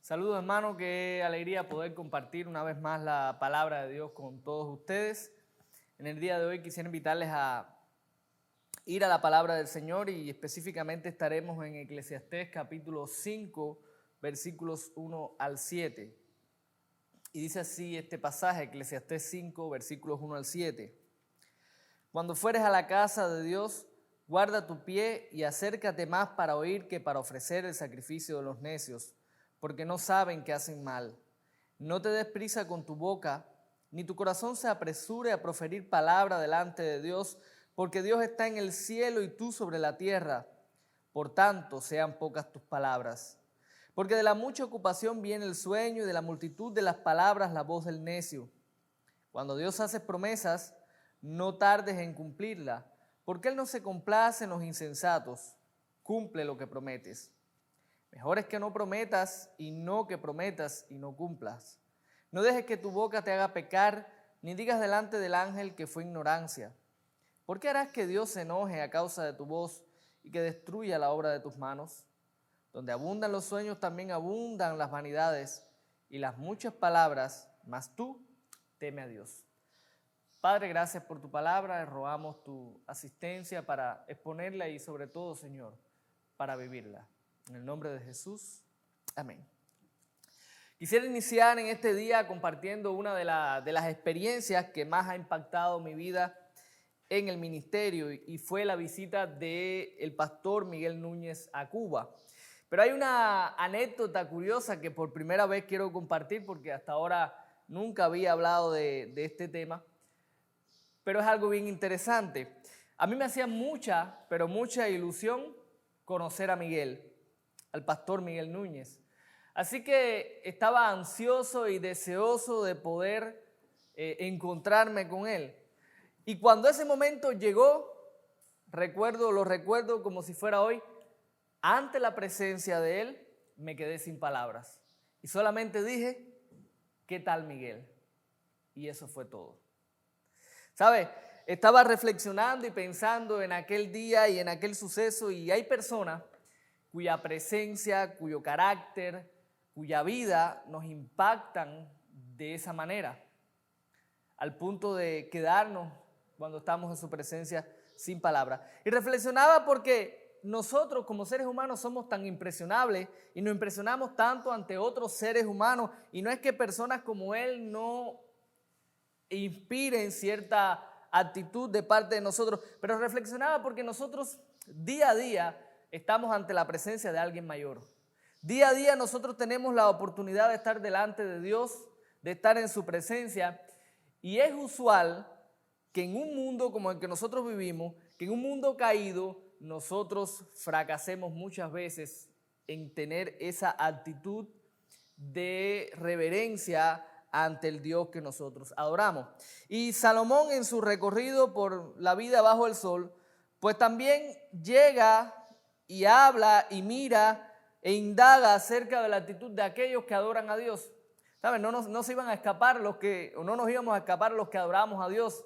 Saludos, hermano, qué alegría poder compartir una vez más la palabra de Dios con todos ustedes. En el día de hoy quisiera invitarles a ir a la palabra del Señor y específicamente estaremos en Eclesiastés capítulo 5, versículos 1 al 7. Y dice así este pasaje, Eclesiastés 5, versículos 1 al 7. Cuando fueres a la casa de Dios, guarda tu pie y acércate más para oír que para ofrecer el sacrificio de los necios, porque no saben que hacen mal. No te des prisa con tu boca, ni tu corazón se apresure a proferir palabra delante de Dios, porque Dios está en el cielo y tú sobre la tierra. Por tanto, sean pocas tus palabras. Porque de la mucha ocupación viene el sueño y de la multitud de las palabras la voz del necio. Cuando Dios hace promesas, no tardes en cumplirla, porque Él no se complace en los insensatos. Cumple lo que prometes. Mejor es que no prometas y no que prometas y no cumplas. No dejes que tu boca te haga pecar, ni digas delante del ángel que fue ignorancia. ¿Por qué harás que Dios se enoje a causa de tu voz y que destruya la obra de tus manos? Donde abundan los sueños también abundan las vanidades y las muchas palabras, mas tú teme a Dios. Padre, gracias por tu palabra, rogamos tu asistencia para exponerla y sobre todo, Señor, para vivirla. En el nombre de Jesús, amén. Quisiera iniciar en este día compartiendo una de las experiencias que más ha impactado mi vida en el ministerio y fue la visita del pastor Miguel Núñez a Cuba. Pero hay una anécdota curiosa que por primera vez quiero compartir porque hasta ahora nunca había hablado de este tema, pero es algo bien interesante. A mí me hacía mucha, pero mucha ilusión conocer a Miguel, al pastor Miguel Núñez. Así que estaba ansioso y deseoso de poder encontrarme con él. Y cuando ese momento llegó, lo recuerdo como si fuera hoy, ante la presencia de él, me quedé sin palabras. Y solamente dije, ¿qué tal, Miguel? Y eso fue todo. ¿Sabe? Estaba reflexionando y pensando en aquel día y en aquel suceso y hay personas cuya presencia, cuyo carácter, cuya vida nos impactan de esa manera, al punto de quedarnos cuando estamos en su presencia sin palabras. Y reflexionaba porque nosotros como seres humanos somos tan impresionables y nos impresionamos tanto ante otros seres humanos y no es que personas como él no inspiren cierta actitud de parte de nosotros, pero reflexionaba porque nosotros día a día estamos ante la presencia de alguien mayor. Día a día nosotros tenemos la oportunidad de estar delante de Dios, de estar en su presencia y es usual que en un mundo como el que nosotros vivimos, que en un mundo caído, nosotros fracasemos muchas veces en tener esa actitud de reverencia ante el Dios que nosotros adoramos. Y Salomón en su recorrido por la vida bajo el sol, pues también llega y habla y mira e indaga acerca de la actitud de aquellos que adoran a Dios. ¿Saben? No se iban a escapar no nos íbamos a escapar los que adoramos a Dios,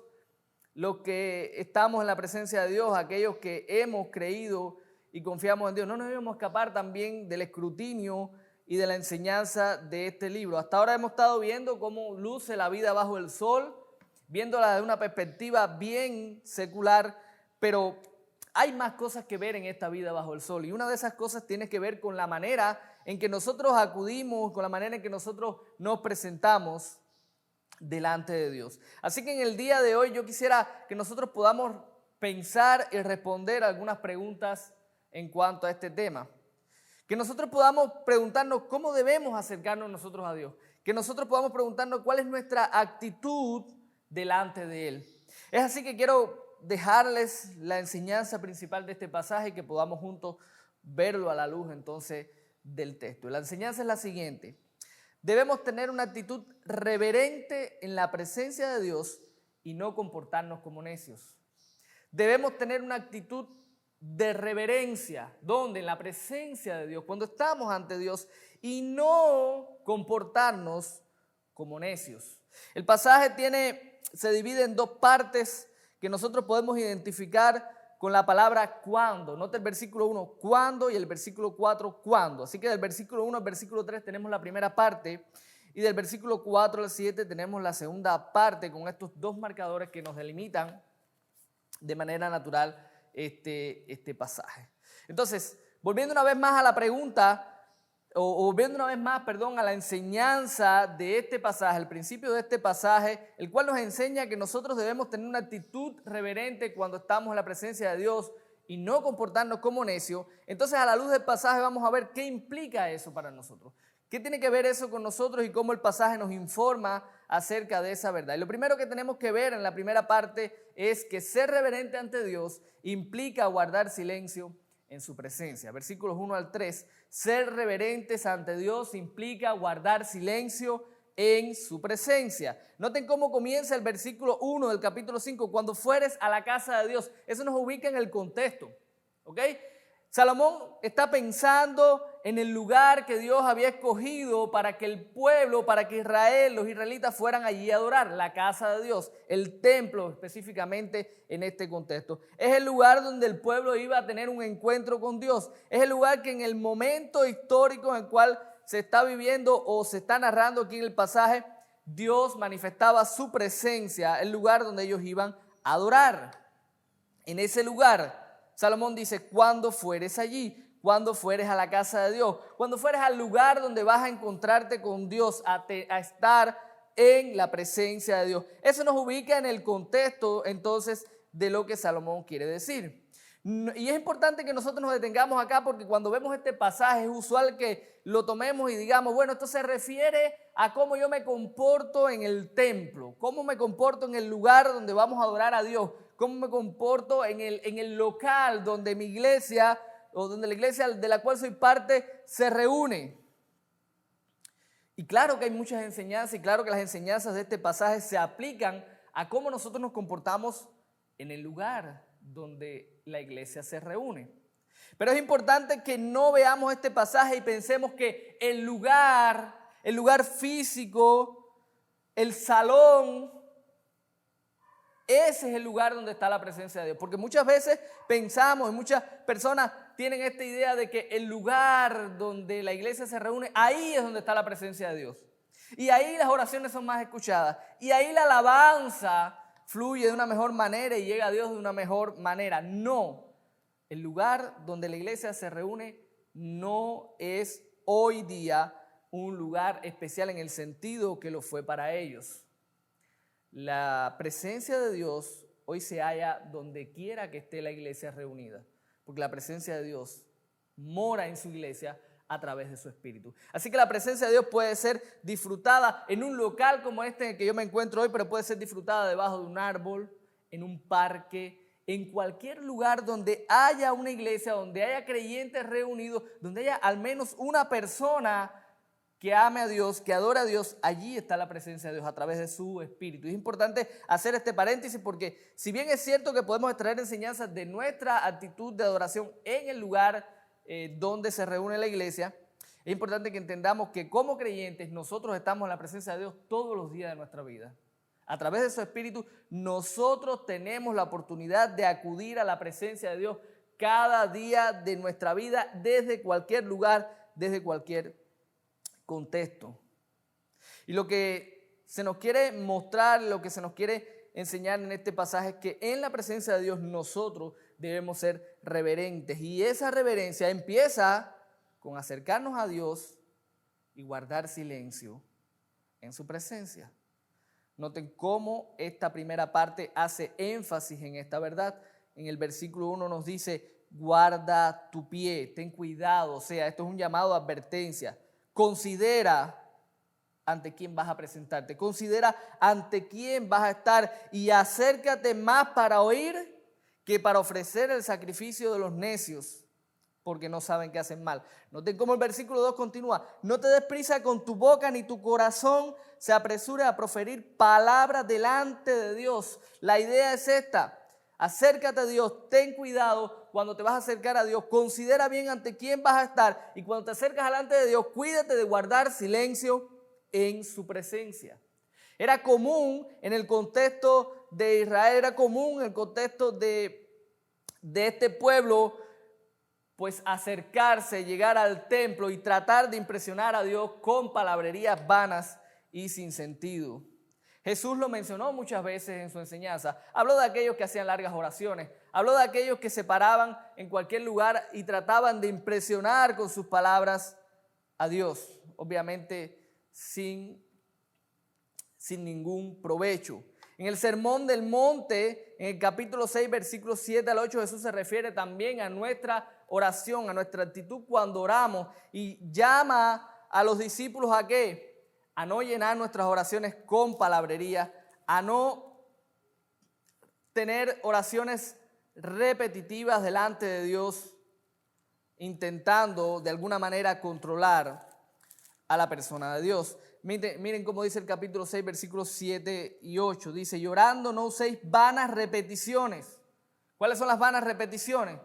los que estamos en la presencia de Dios, aquellos que hemos creído y confiamos en Dios. No nos íbamos a escapar también del escrutinio y de la enseñanza de este libro. Hasta ahora hemos estado viendo cómo luce la vida bajo el sol, viéndola desde una perspectiva bien secular, pero hay más cosas que ver en esta vida bajo el sol. Y una de esas cosas tiene que ver con la manera en que nosotros acudimos, con la manera en que nosotros nos presentamos delante de Dios. Así que en el día de hoy yo quisiera que nosotros podamos pensar y responder algunas preguntas en cuanto a este tema. Que nosotros podamos preguntarnos cómo debemos acercarnos nosotros a Dios. Que nosotros podamos preguntarnos cuál es nuestra actitud delante de Él. Es así que quiero dejarles la enseñanza principal de este pasaje y que podamos juntos verlo a la luz entonces del texto. La enseñanza es la siguiente. Debemos tener una actitud reverente en la presencia de Dios y no comportarnos como necios. Debemos tener una actitud de reverencia, donde en la presencia de Dios, cuando estamos ante Dios, y no comportarnos como necios. El pasaje se divide en dos partes que nosotros podemos identificar con la palabra cuando. Nota el versículo 1, cuando, y el versículo 4, cuando. Así que del versículo 1 al versículo 3 tenemos la primera parte y del versículo 4 al 7 tenemos la segunda parte con estos dos marcadores que nos delimitan de manera natural este pasaje. Entonces, volviendo una vez más a la pregunta, o volviendo una vez más, perdón, a la enseñanza de este pasaje, el principio de este pasaje, el cual nos enseña que nosotros debemos tener una actitud reverente cuando estamos en la presencia de Dios y no comportarnos como necios. Entonces, a la luz del pasaje vamos a ver qué implica eso para nosotros. ¿Qué tiene que ver eso con nosotros y cómo el pasaje nos informa acerca de esa verdad? Y lo primero que tenemos que ver en la primera parte es que ser reverente ante Dios implica guardar silencio en su presencia. Versículos 1 al 3, ser reverentes ante Dios implica guardar silencio en su presencia. Noten cómo comienza el versículo 1 del capítulo 5, cuando fueres a la casa de Dios. Eso nos ubica en el contexto, ¿ok? Salomón está pensando en el lugar que Dios había escogido para que el pueblo, para que Israel, los israelitas fueran allí a adorar, la casa de Dios, el templo específicamente en este contexto. Es el lugar donde el pueblo iba a tener un encuentro con Dios. Es el lugar que en el momento histórico en el cual se está viviendo o se está narrando aquí en el pasaje, Dios manifestaba su presencia, el lugar donde ellos iban a adorar. En ese lugar, Salomón dice, cuando fueres allí, cuando fueres a la casa de Dios, cuando fueres al lugar donde vas a encontrarte con Dios, a estar en la presencia de Dios. Eso nos ubica en el contexto entonces de lo que Salomón quiere decir. Y es importante que nosotros nos detengamos acá porque cuando vemos este pasaje es usual que lo tomemos y digamos, bueno, esto se refiere a cómo yo me comporto en el templo, cómo me comporto en el lugar donde vamos a adorar a Dios, cómo me comporto en el local donde mi iglesia o donde la iglesia de la cual soy parte se reúne. Y claro que hay muchas enseñanzas y claro que las enseñanzas de este pasaje se aplican a cómo nosotros nos comportamos en el lugar donde la iglesia se reúne. Pero es importante que no veamos este pasaje y pensemos que el lugar físico, el salón, ese es el lugar donde está la presencia de Dios. Porque muchas veces pensamos y muchas personas tienen esta idea de que el lugar donde la iglesia se reúne, ahí es donde está la presencia de Dios. Y ahí las oraciones son más escuchadas. Y ahí la alabanza fluye de una mejor manera y llega a Dios de una mejor manera. No, el lugar donde la iglesia se reúne no es hoy día un lugar especial en el sentido que lo fue para ellos. La presencia de Dios hoy se halla donde quiera que esté la iglesia reunida, porque la presencia de Dios mora en su iglesia a través de su Espíritu. Así que la presencia de Dios puede ser disfrutada en un local como este en el que yo me encuentro hoy, pero puede ser disfrutada debajo de un árbol, en un parque, en cualquier lugar donde haya una iglesia, donde haya creyentes reunidos, donde haya al menos una persona que ame a Dios, que adore a Dios, allí está la presencia de Dios a través de su Espíritu. Es importante hacer este paréntesis porque si bien es cierto que podemos extraer enseñanzas de nuestra actitud de adoración en el lugar donde se reúne la iglesia, es importante que entendamos que como creyentes nosotros estamos en la presencia de Dios todos los días de nuestra vida. A través de su Espíritu nosotros tenemos la oportunidad de acudir a la presencia de Dios cada día de nuestra vida, desde cualquier lugar, desde cualquier contexto. Y lo que se nos quiere mostrar, lo que se nos quiere enseñar en este pasaje es que en la presencia de Dios nosotros debemos ser reverentes. Y esa reverencia empieza con acercarnos a Dios y guardar silencio en su presencia. Noten cómo esta primera parte hace énfasis en esta verdad. En el versículo 1 nos dice, guarda tu pie, ten cuidado. O sea, esto es un llamado a advertencia. Considera ante quién vas a presentarte, considera ante quién vas a estar y acércate más para oír que para ofrecer el sacrificio de los necios, porque no saben que hacen mal. Noten cómo el versículo 2 continúa, no te des prisa con tu boca ni tu corazón se apresure a proferir palabras delante de Dios. La idea es esta. Acércate a Dios, ten cuidado cuando te vas a acercar a Dios, considera bien ante quién vas a estar y cuando te acercas delante de Dios, cuídate de guardar silencio en su presencia. Era común en el contexto de Israel, era común en el contexto de de este pueblo, pues acercarse, llegar al templo y tratar de impresionar a Dios con palabrerías vanas y sin sentido. Jesús lo mencionó muchas veces en su enseñanza. Habló de aquellos que hacían largas oraciones. Habló de aquellos que se paraban en cualquier lugar y trataban de impresionar con sus palabras a Dios. Obviamente sin ningún provecho. En el Sermón del Monte, en el capítulo 6, versículos 7 al 8, Jesús se refiere también a nuestra oración, a nuestra actitud cuando oramos y llama a los discípulos ¿a qué? A no llenar nuestras oraciones con palabrería, a no tener oraciones repetitivas delante de Dios, intentando de alguna manera controlar a la persona de Dios. Miren cómo dice el capítulo 6, versículos 7 y 8. Dice, llorando no uséis vanas repeticiones. ¿Cuáles son las vanas repeticiones?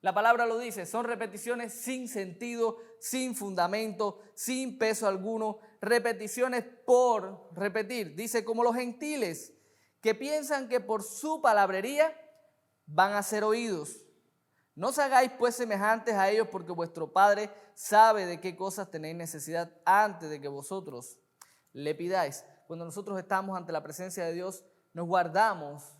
La palabra lo dice, son repeticiones sin sentido, sin fundamento, sin peso alguno, repeticiones por repetir. Dice, como los gentiles que piensan que por su palabrería van a ser oídos. No os hagáis pues semejantes a ellos, porque vuestro Padre sabe de qué cosas tenéis necesidad antes de que vosotros le pidáis. Cuando nosotros estamos ante la presencia de Dios, nos guardamos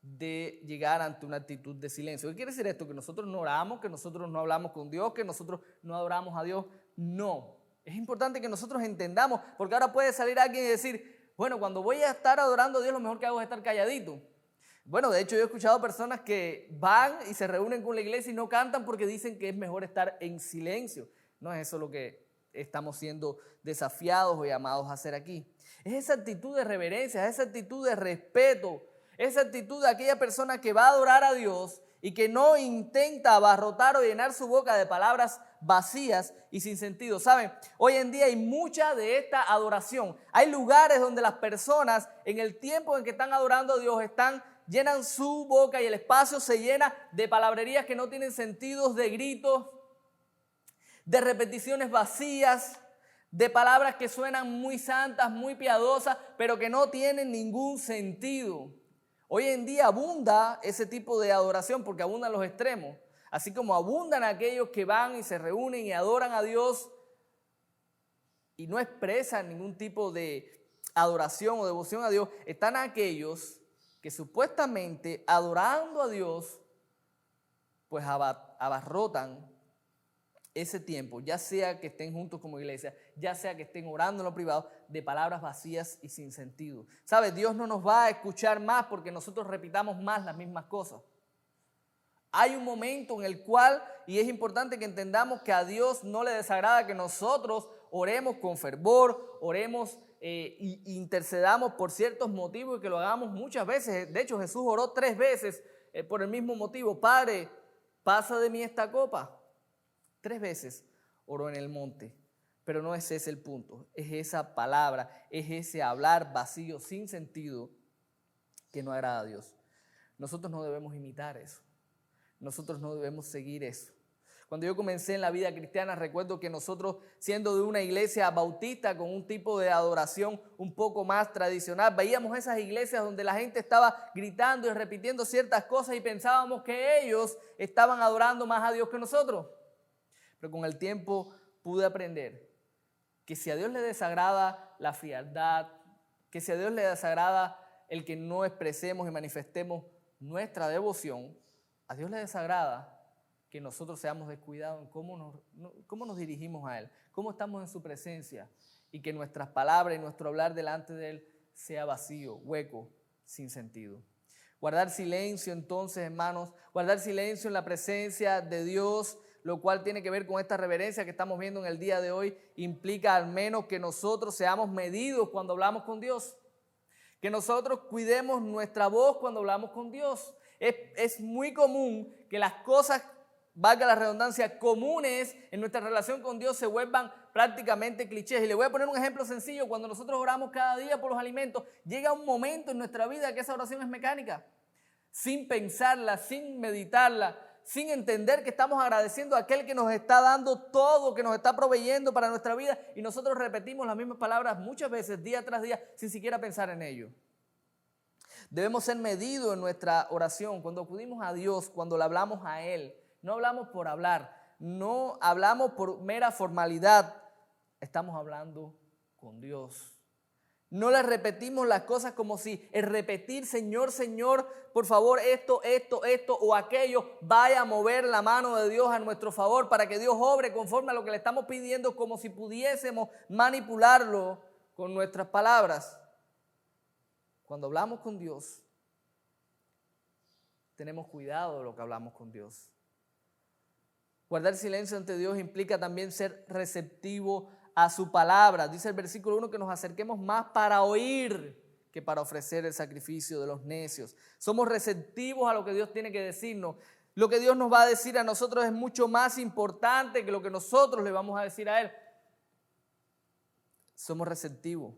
de llegar ante una actitud de silencio. ¿Qué quiere decir esto? Que nosotros no oramos, que nosotros no hablamos con Dios, que nosotros no adoramos a Dios. No. Es importante que nosotros entendamos, porque ahora puede salir alguien y decir, bueno, cuando voy a estar adorando a Dios, lo mejor que hago es estar calladito. Bueno, de hecho yo he escuchado personas que van y se reúnen con la iglesia y no cantan porque dicen que es mejor estar en silencio. No es eso lo que estamos siendo desafiados o llamados a hacer aquí. Es esa actitud de reverencia, es esa actitud de respeto, esa actitud de aquella persona que va a adorar a Dios y que no intenta abarrotar o llenar su boca de palabras vacías y sin sentido. ¿Saben? Hoy en día hay mucha de esta adoración. Hay lugares donde las personas en el tiempo en que están adorando a Dios llenan su boca y el espacio se llena de palabrerías que no tienen sentidos, de gritos, de repeticiones vacías, de palabras que suenan muy santas, muy piadosas, pero que no tienen ningún sentido. Hoy en día abunda ese tipo de adoración porque abundan los extremos. Así como abundan aquellos que van y se reúnen y adoran a Dios y no expresan ningún tipo de adoración o devoción a Dios, están aquellos que supuestamente adorando a Dios, pues abarrotan ese tiempo, ya sea que estén juntos como iglesia, ya sea que estén orando en lo privado, de palabras vacías y sin sentido. ¿Sabes? Dios no nos va a escuchar más porque nosotros repitamos más las mismas cosas. Hay un momento en el cual, y es importante que entendamos que a Dios no le desagrada que nosotros oremos con fervor, oremos e intercedamos por ciertos motivos y que lo hagamos muchas veces. De hecho, Jesús oró 3 veces por el mismo motivo. Padre, pasa de mí esta copa. 3 veces oró en el monte, pero no es ese el punto. Es esa palabra, es ese hablar vacío, sin sentido, que no agrada a Dios. Nosotros no debemos imitar eso. Nosotros no debemos seguir eso. Cuando yo comencé en la vida cristiana, recuerdo que nosotros, siendo de una iglesia bautista con un tipo de adoración un poco más tradicional, veíamos esas iglesias donde la gente estaba gritando y repitiendo ciertas cosas y pensábamos que ellos estaban adorando más a Dios que nosotros. Pero con el tiempo pude aprender que si a Dios le desagrada la frialdad, que si a Dios le desagrada el que no expresemos y manifestemos nuestra devoción, a Dios le desagrada que nosotros seamos descuidados en cómo nos dirigimos a Él, cómo estamos en su presencia y que nuestras palabras y nuestro hablar delante de Él sea vacío, hueco, sin sentido. Guardar silencio entonces, hermanos, guardar silencio en la presencia de Dios, lo cual tiene que ver con esta reverencia que estamos viendo en el día de hoy, implica al menos que nosotros seamos medidos cuando hablamos con Dios, que nosotros cuidemos nuestra voz cuando hablamos con Dios. Es muy común que las cosas, valga la redundancia, comunes en nuestra relación con Dios se vuelvan prácticamente clichés. Y le voy a poner un ejemplo sencillo. Cuando nosotros oramos cada día por los alimentos, llega un momento en nuestra vida que esa oración es mecánica, sin pensarla, sin meditarla, sin entender que estamos agradeciendo a aquel que nos está dando todo, que nos está proveyendo para nuestra vida, y nosotros repetimos las mismas palabras muchas veces, día tras día, sin siquiera pensar en ello. Debemos ser medidos en nuestra oración. Cuando acudimos a Dios, cuando le hablamos a Él, no hablamos por hablar, no hablamos por mera formalidad, estamos hablando con Dios. No le repetimos las cosas como si el repetir, Señor, Señor, por favor, esto o aquello, vaya a mover la mano de Dios a nuestro favor para que Dios obre conforme a lo que le estamos pidiendo, como si pudiésemos manipularlo con nuestras palabras. Cuando hablamos con Dios, tenemos cuidado de lo que hablamos con Dios. Guardar silencio ante Dios implica también ser receptivo a su palabra. Dice el versículo 1 que nos acerquemos más para oír que para ofrecer el sacrificio de los necios. Somos receptivos a lo que Dios tiene que decirnos. Lo que Dios nos va a decir a nosotros es mucho más importante que lo que nosotros le vamos a decir a Él. Somos receptivos.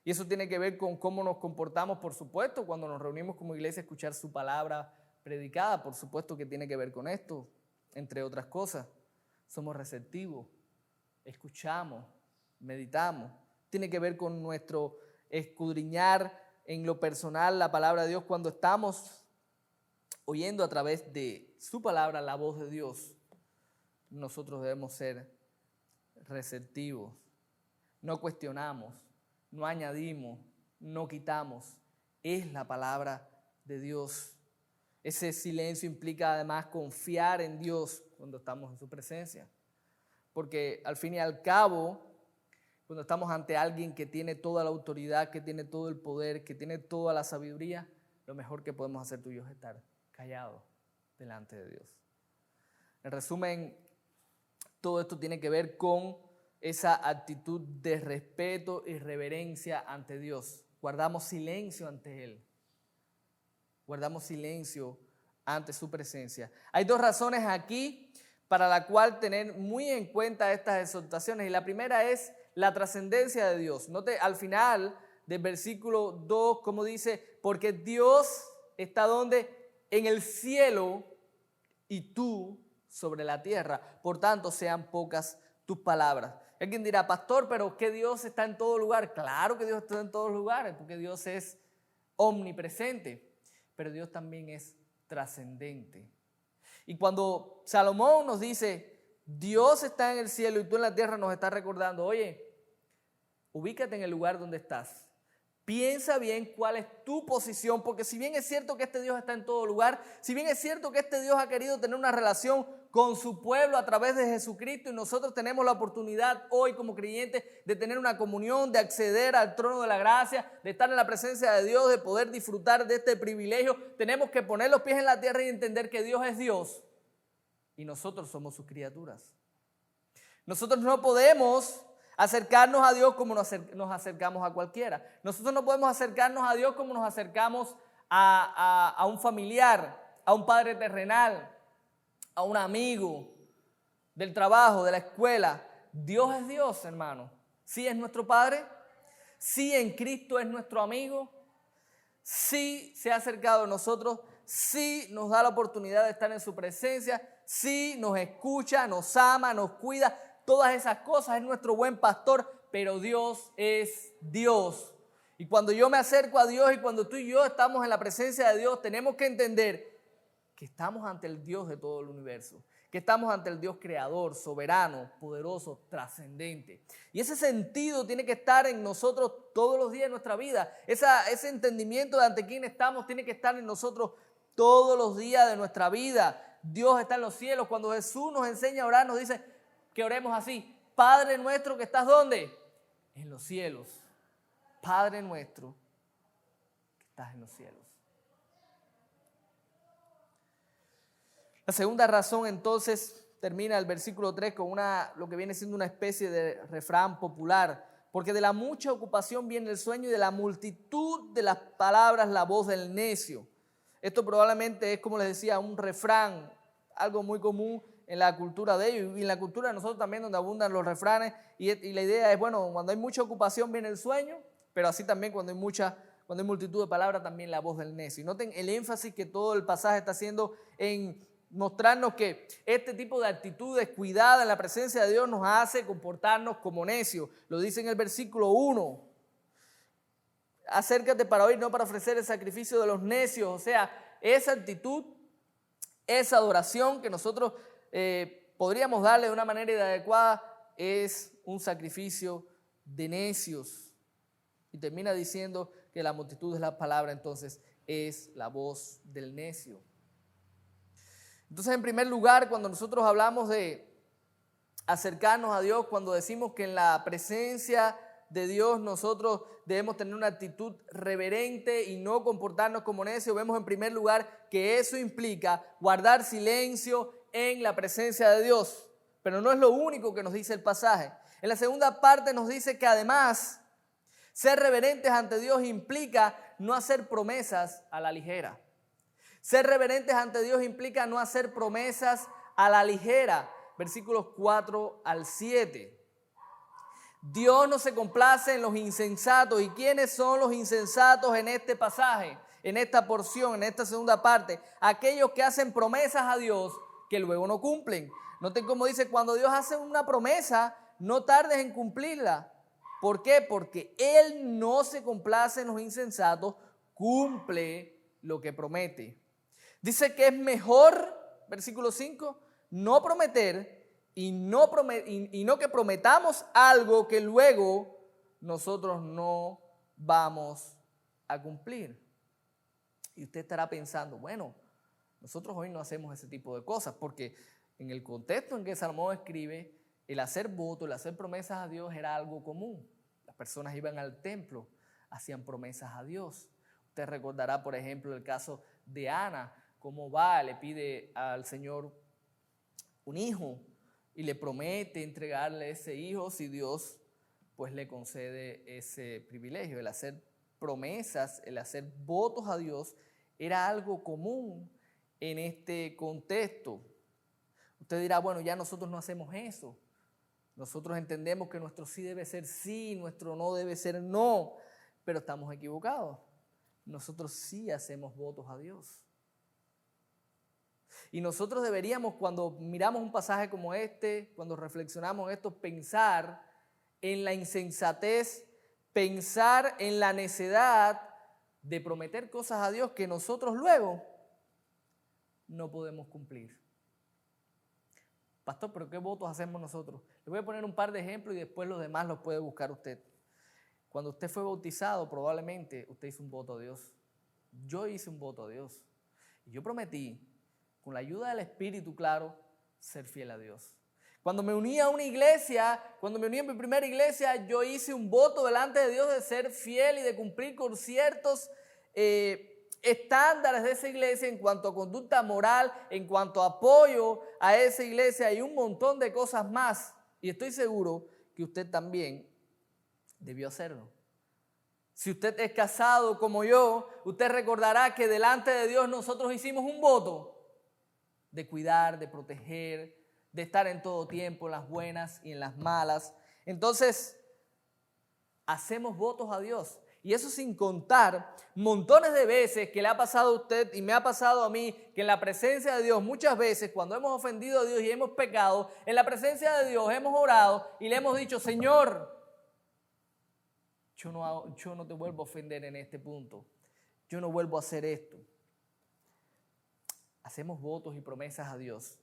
Y eso tiene que ver con cómo nos comportamos, por supuesto, cuando nos reunimos como iglesia a escuchar su palabra predicada. Por supuesto que tiene que ver con esto, entre otras cosas. Somos receptivos. Escuchamos, meditamos. Tiene que ver con nuestro escudriñar en lo personal la palabra de Dios cuando estamos oyendo a través de su palabra la voz de Dios. Nosotros debemos ser receptivos. No cuestionamos, no añadimos, no quitamos. Es la palabra de Dios. Ese silencio implica además confiar en Dios cuando estamos en su presencia. Porque al fin y al cabo, cuando estamos ante alguien que tiene toda la autoridad, que tiene todo el poder, que tiene toda la sabiduría, lo mejor que podemos hacer tú y yo es estar callados delante de Dios. En resumen, todo esto tiene que ver con esa actitud de respeto y reverencia ante Dios. Guardamos silencio ante Él. Guardamos silencio ante su presencia. Hay dos razones aquí para la cual tener muy en cuenta estas exhortaciones. Y la primera es la trascendencia de Dios. Note al final del versículo 2, como dice, porque Dios está donde? En el cielo y tú sobre la tierra. Por tanto, sean pocas tus palabras. Alguien dirá, pastor, pero ¿qué Dios está en todo lugar? Claro que Dios está en todos lugares, porque Dios es omnipresente, pero Dios también es trascendente. Y cuando Salomón nos dice, Dios está en el cielo y tú en la tierra, nos está recordando, oye, ubícate en el lugar donde estás. Piensa bien cuál es tu posición, porque si bien es cierto que este Dios está en todo lugar, si bien es cierto que este Dios ha querido tener una relación con su pueblo a través de Jesucristo y nosotros tenemos la oportunidad hoy como creyentes de tener una comunión, de acceder al trono de la gracia, de estar en la presencia de Dios, de poder disfrutar de este privilegio, tenemos que poner los pies en la tierra y entender que Dios es Dios y nosotros somos sus criaturas. Nosotros no podemos acercarnos a Dios como nos acercamos a cualquiera. Nosotros no podemos acercarnos a Dios como nos acercamos a un familiar, a un padre terrenal, a un amigo del trabajo, de la escuela. Dios es Dios, hermano. Sí es nuestro Padre, sí en Cristo es nuestro amigo, sí se ha acercado a nosotros, sí nos da la oportunidad de estar en su presencia, sí nos escucha, nos ama, nos cuida. Todas esas cosas, es nuestro buen pastor, pero Dios es Dios. Y cuando yo me acerco a Dios y cuando tú y yo estamos en la presencia de Dios, tenemos que entender que estamos ante el Dios de todo el universo, que estamos ante el Dios creador, soberano, poderoso, trascendente. Y ese sentido tiene que estar en nosotros todos los días de nuestra vida. Ese entendimiento de ante quién estamos tiene que estar en nosotros todos los días de nuestra vida. Dios está en los cielos. Cuando Jesús nos enseña a orar, nos dice que oremos así: Padre nuestro que estás ¿dónde? En los cielos. Padre nuestro que estás en los cielos. La segunda razón entonces termina el versículo 3 con lo que viene siendo una especie de refrán popular. Porque de la mucha ocupación viene el sueño y de la multitud de las palabras la voz del necio. Esto probablemente es, como les decía, un refrán, algo muy común en la cultura de ellos y en la cultura de nosotros también, donde abundan los refranes. Y la idea es, bueno, cuando hay mucha ocupación viene el sueño, pero así también cuando hay multitud de palabras también la voz del necio. Y noten el énfasis que todo el pasaje está haciendo en mostrarnos que este tipo de actitudes cuidadas en la presencia de Dios nos hace comportarnos como necios. Lo dice en el versículo 1. acércate para oír, no para ofrecer el sacrificio de los necios. O sea, esa actitud, esa adoración que nosotros podríamos darle de una manera inadecuada es un sacrificio de necios. Y termina diciendo que la multitud de la palabra entonces es la voz del necio. Entonces, en primer lugar, cuando nosotros hablamos de acercarnos a Dios, cuando decimos que en la presencia de Dios nosotros debemos tener una actitud reverente y no comportarnos como necios, vemos en primer lugar que eso implica guardar silencio en la presencia de Dios. Pero no es lo único que nos dice el pasaje. En la segunda parte nos dice que además ser reverentes ante Dios implica no hacer promesas a la ligera. Ser reverentes ante Dios implica no hacer promesas a la ligera. Versículos 4 al 7. Dios no se complace en los insensatos. ¿Y quiénes son los insensatos en este pasaje, en esta porción, en esta segunda parte? Aquellos que hacen promesas a Dios que luego no cumplen. Noten cómo dice, cuando Dios hace una promesa, no tardes en cumplirla. ¿Por qué? Porque Él no se complace en los insensatos, cumple lo que promete. Dice que es mejor, versículo 5, no prometer y no que prometamos algo que luego nosotros no vamos a cumplir. Y usted estará pensando, bueno, nosotros hoy no hacemos ese tipo de cosas, porque en el contexto en que Salomón escribe, el hacer votos, el hacer promesas a Dios era algo común. Las personas iban al templo, hacían promesas a Dios. Usted recordará, por ejemplo, el caso de Ana, cómo va, le pide al Señor un hijo y le promete entregarle ese hijo si Dios pues le concede ese privilegio. El hacer promesas, el hacer votos a Dios era algo común en este contexto. Usted dirá, bueno, ya nosotros no hacemos eso. Nosotros entendemos que nuestro sí debe ser sí, nuestro no debe ser no, pero estamos equivocados. Nosotros sí hacemos votos a Dios. Y nosotros deberíamos, cuando miramos un pasaje como este, cuando reflexionamos en esto, pensar en la insensatez, pensar en la necedad de prometer cosas a Dios que nosotros luego no podemos cumplir. Pastor, ¿pero qué votos hacemos nosotros? Le voy a poner un par de ejemplos y después los demás los puede buscar usted. Cuando usted fue bautizado, probablemente usted hizo un voto a Dios. Yo hice un voto a Dios. Y yo prometí, con la ayuda del Espíritu, claro, ser fiel a Dios. Cuando me uní a una iglesia, cuando me uní a mi primera iglesia, yo hice un voto delante de Dios de ser fiel y de cumplir con ciertos estándares de esa iglesia en cuanto a conducta moral, en cuanto a apoyo a esa iglesia y un montón de cosas más. Y estoy seguro que usted también debió hacerlo. Si usted es casado como yo, usted recordará que delante de Dios nosotros hicimos un voto de cuidar, de proteger, de estar en todo tiempo, en las buenas y en las malas. Entonces, hacemos votos a Dios. Y eso sin contar montones de veces que le ha pasado a usted y me ha pasado a mí, que en la presencia de Dios, muchas veces cuando hemos ofendido a Dios y hemos pecado, en la presencia de Dios hemos orado y le hemos dicho, Señor, yo no te vuelvo a ofender en este punto. Yo no vuelvo a hacer esto. Hacemos votos y promesas a Dios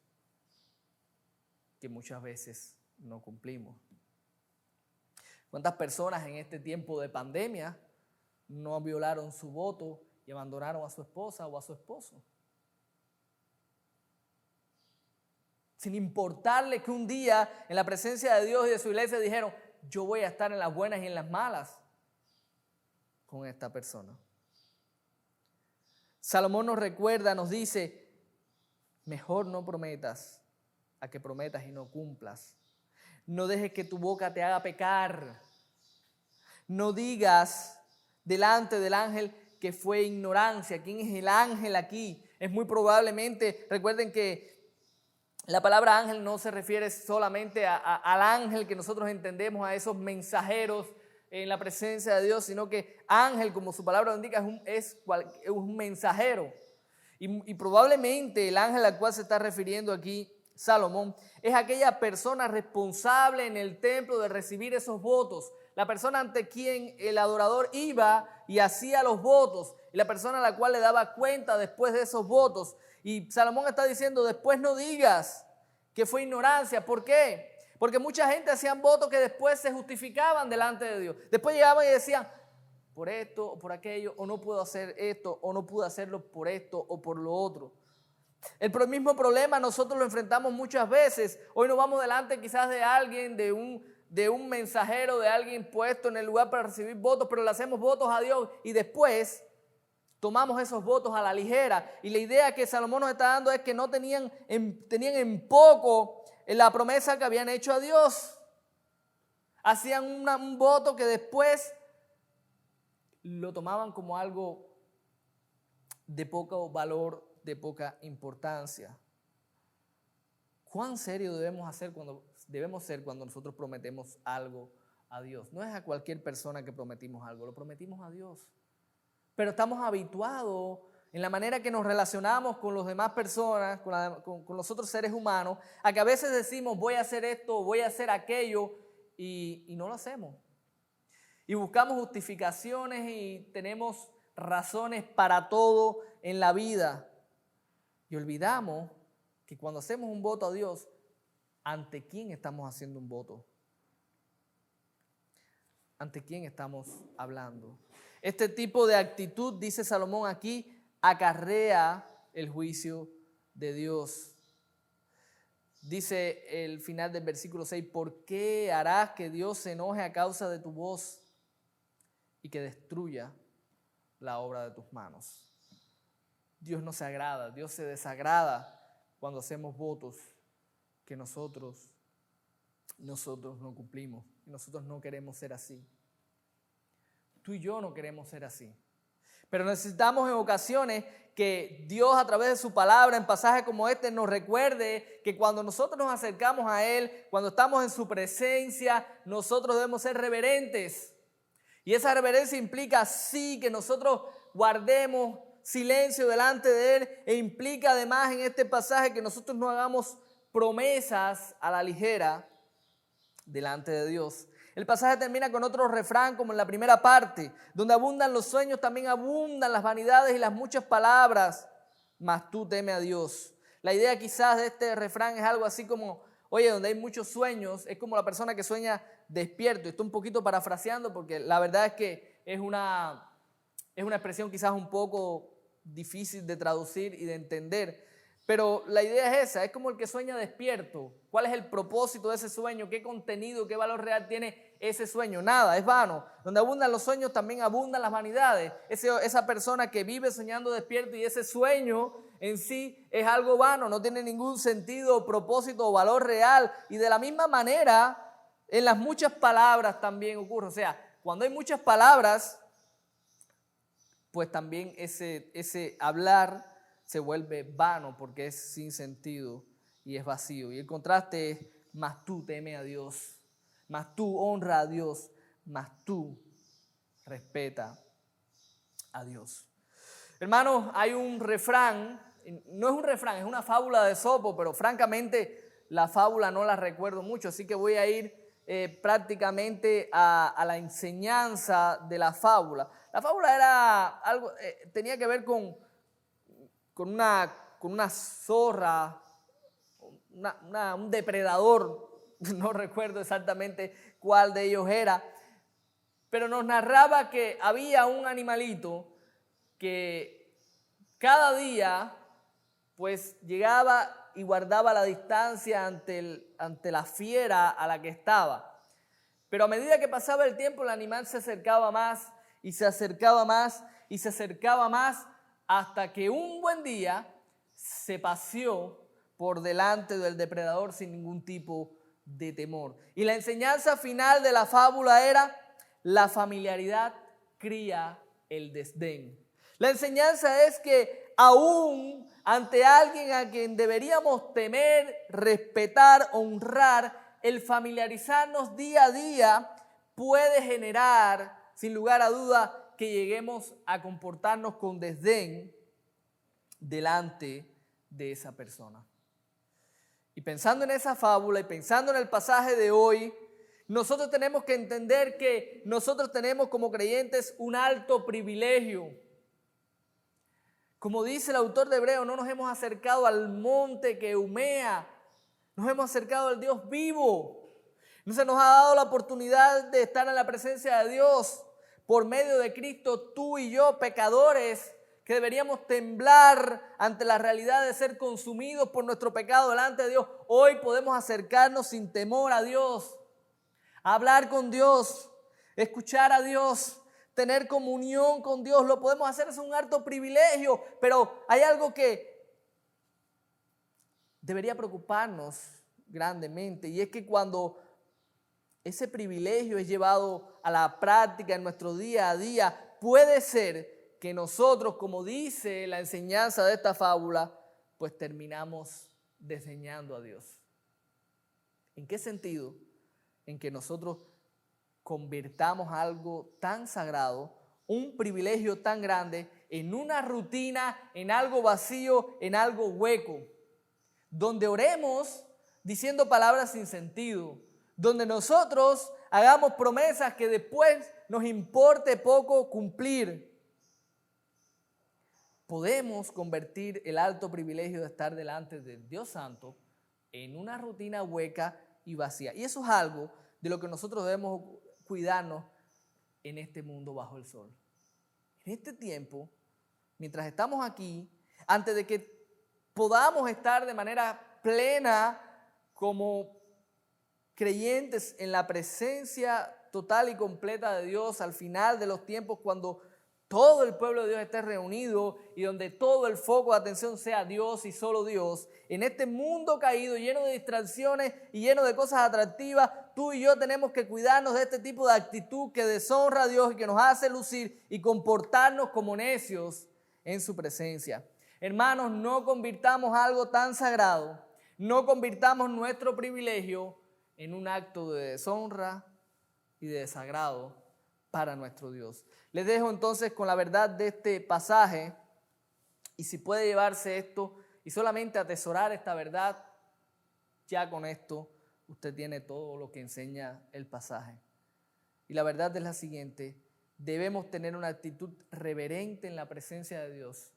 que muchas veces no cumplimos. ¿Cuántas personas en este tiempo de pandemia no violaron su voto y abandonaron a su esposa o a su esposo? Sin importarle que un día en la presencia de Dios y de su iglesia dijeron, yo voy a estar en las buenas y en las malas con esta persona. Salomón nos recuerda, nos dice, mejor no prometas a que prometas y no cumplas. No dejes que tu boca te haga pecar. No digas delante del ángel que fue ignorancia. ¿Quién es el ángel aquí? Es muy probablemente, recuerden que la palabra ángel no se refiere solamente al ángel que nosotros entendemos, a esos mensajeros en la presencia de Dios, sino que ángel, como su palabra lo indica, es un mensajero. Y probablemente el ángel al cual se está refiriendo aquí Salomón es aquella persona responsable en el templo de recibir esos votos. La persona ante quien el adorador iba y hacía los votos, y la persona a la cual le daba cuenta después de esos votos. Y Salomón está diciendo, después no digas que fue ignorancia. ¿Por qué? Porque mucha gente hacían votos que después se justificaban delante de Dios. Después llegaban y decían, por esto o por aquello, o no puedo hacer esto, o no pude hacerlo por esto o por lo otro. El mismo problema nosotros lo enfrentamos muchas veces. Hoy nos vamos delante quizás de alguien, de un mensajero, de alguien puesto en el lugar para recibir votos, pero le hacemos votos a Dios y después tomamos esos votos a la ligera. Y la idea que Salomón nos está dando es que no tenían en poco la promesa que habían hecho a Dios. Hacían un voto que después lo tomaban como algo de poco valor, de poca importancia. ¿Cuán serio debemos ser cuando nosotros prometemos algo a Dios? No es a cualquier persona que prometimos algo, lo prometimos a Dios. Pero estamos habituados en la manera que nos relacionamos con las demás personas, con los otros seres humanos, a que a veces decimos voy a hacer esto, voy a hacer aquello y no lo hacemos. Y buscamos justificaciones y tenemos razones para todo en la vida. Y olvidamos que cuando hacemos un voto a Dios, ¿ante quién estamos haciendo un voto? ¿Ante quién estamos hablando? Este tipo de actitud, dice Salomón aquí, acarrea el juicio de Dios. Dice el final del versículo 6, ¿por qué harás que Dios se enoje a causa de tu voz y que destruya la obra de tus manos? Dios no se agrada, Dios se desagrada cuando hacemos votos que nosotros no cumplimos. Nosotros no queremos ser así. Tú y yo no queremos ser así. Pero necesitamos en ocasiones que Dios a través de su palabra en pasajes como este nos recuerde que cuando nosotros nos acercamos a Él, cuando estamos en su presencia, nosotros debemos ser reverentes. Y esa reverencia implica sí que nosotros guardemos silencio delante de Él, e implica además en este pasaje que nosotros no hagamos promesas a la ligera delante de Dios. El pasaje termina con otro refrán como en la primera parte, donde abundan los sueños, también abundan las vanidades y las muchas palabras, mas tú teme a Dios. La idea quizás de este refrán es algo así como, oye, donde hay muchos sueños, es como la persona que sueña despierto. Estoy un poquito parafraseando porque la verdad es que es una expresión quizás un poco difícil de traducir y de entender, pero la idea es esa, es como el que sueña despierto. ¿Cuál es el propósito de ese sueño? ¿Qué contenido, qué valor real tiene ese sueño? Nada, es vano. Donde abundan los sueños también abundan las vanidades. Esa persona que vive soñando despierto y ese sueño en sí es algo vano, no tiene ningún sentido, propósito o valor real. Y de la misma manera, en las muchas palabras también ocurre. O sea, cuando hay muchas palabras, pues también ese hablar se vuelve vano porque es sin sentido y es vacío. Y el contraste es, mas tú teme a Dios, mas tú honra a Dios, mas tú respeta a Dios. Hermanos, hay un refrán, no es un refrán, es una fábula de Esopo, pero francamente la fábula no la recuerdo mucho, así que voy a ir prácticamente a la enseñanza de la fábula. La fábula era algo, tenía que ver con una zorra, un depredador, no recuerdo exactamente cuál de ellos era, pero nos narraba que había un animalito que cada día pues llegaba y guardaba la distancia ante la fiera a la que estaba. Pero a medida que pasaba el tiempo, el animal se acercaba más y se acercaba más y se acercaba más, hasta que un buen día se paseó por delante del depredador sin ningún tipo de temor. Y la enseñanza final de la fábula era: la familiaridad cría el desdén. La enseñanza es que aún ante alguien a quien deberíamos temer, respetar, honrar, el familiarizarnos día a día puede generar, sin lugar a duda, que lleguemos a comportarnos con desdén delante de esa persona. Y pensando en esa fábula y pensando en el pasaje de hoy, nosotros tenemos que entender que nosotros tenemos como creyentes un alto privilegio. Como dice el autor de Hebreos, no nos hemos acercado al monte que humea, nos hemos acercado al Dios vivo. No se nos ha dado la oportunidad de estar en la presencia de Dios por medio de Cristo, tú y yo, pecadores, que deberíamos temblar ante la realidad de ser consumidos por nuestro pecado delante de Dios. Hoy podemos acercarnos sin temor a Dios, hablar con Dios, escuchar a Dios, tener comunión con Dios. Lo podemos hacer, es un alto privilegio, pero hay algo que debería preocuparnos grandemente, y es que cuando ese privilegio es llevado a la práctica en nuestro día a día, puede ser que nosotros, como dice la enseñanza de esta fábula, pues terminamos desdeñando a Dios. ¿En qué sentido? En que nosotros convirtamos algo tan sagrado, un privilegio tan grande, en una rutina, en algo vacío, en algo hueco, donde oremos diciendo palabras sin sentido, donde nosotros hagamos promesas que después nos importe poco cumplir. Podemos convertir el alto privilegio de estar delante del Dios Santo en una rutina hueca y vacía. Y eso es algo de lo que nosotros debemos cuidarnos en este mundo bajo el sol. En este tiempo, mientras estamos aquí, antes de que podamos estar de manera plena como creyentes en la presencia total y completa de Dios al final de los tiempos, cuando todo el pueblo de Dios esté reunido y donde todo el foco de atención sea Dios y solo Dios, en este mundo caído, lleno de distracciones y lleno de cosas atractivas, tú y yo tenemos que cuidarnos de este tipo de actitud que deshonra a Dios y que nos hace lucir y comportarnos como necios en su presencia. Hermanos, no convirtamos algo tan sagrado, no convirtamos nuestro privilegio en un acto de deshonra y de desagrado para nuestro Dios. Les dejo entonces con la verdad de este pasaje, y si puede llevarse esto y solamente atesorar esta verdad, ya con esto usted tiene todo lo que enseña el pasaje. Y la verdad es la siguiente: debemos tener una actitud reverente en la presencia de Dios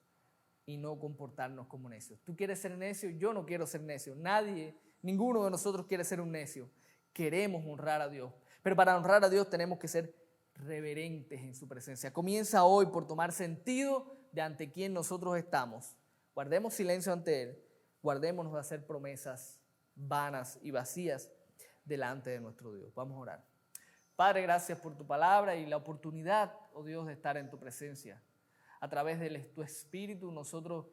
y no comportarnos como necios. ¿Tú quieres ser necio? Yo no quiero ser necio. Nadie, ninguno de nosotros quiere ser un necio. Queremos honrar a Dios, pero para honrar a Dios tenemos que ser reverentes en su presencia. Comienza hoy por tomar sentido de ante quién nosotros estamos. Guardemos silencio ante Él. Guardémonos de hacer promesas vanas y vacías delante de nuestro Dios. Vamos a orar. Padre, gracias por tu palabra y la oportunidad, oh Dios, de estar en tu presencia. A través de tu Espíritu nosotros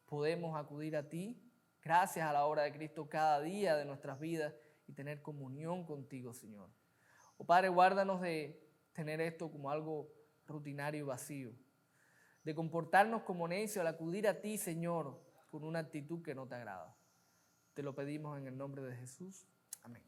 podemos acudir a ti. Gracias a la obra de Cristo cada día de nuestras vidas y tener comunión contigo, Señor. Oh Padre, guárdanos de tener esto como algo rutinario y vacío, de comportarnos como necios al acudir a ti, Señor, con una actitud que no te agrada. Te lo pedimos en el nombre de Jesús. Amén.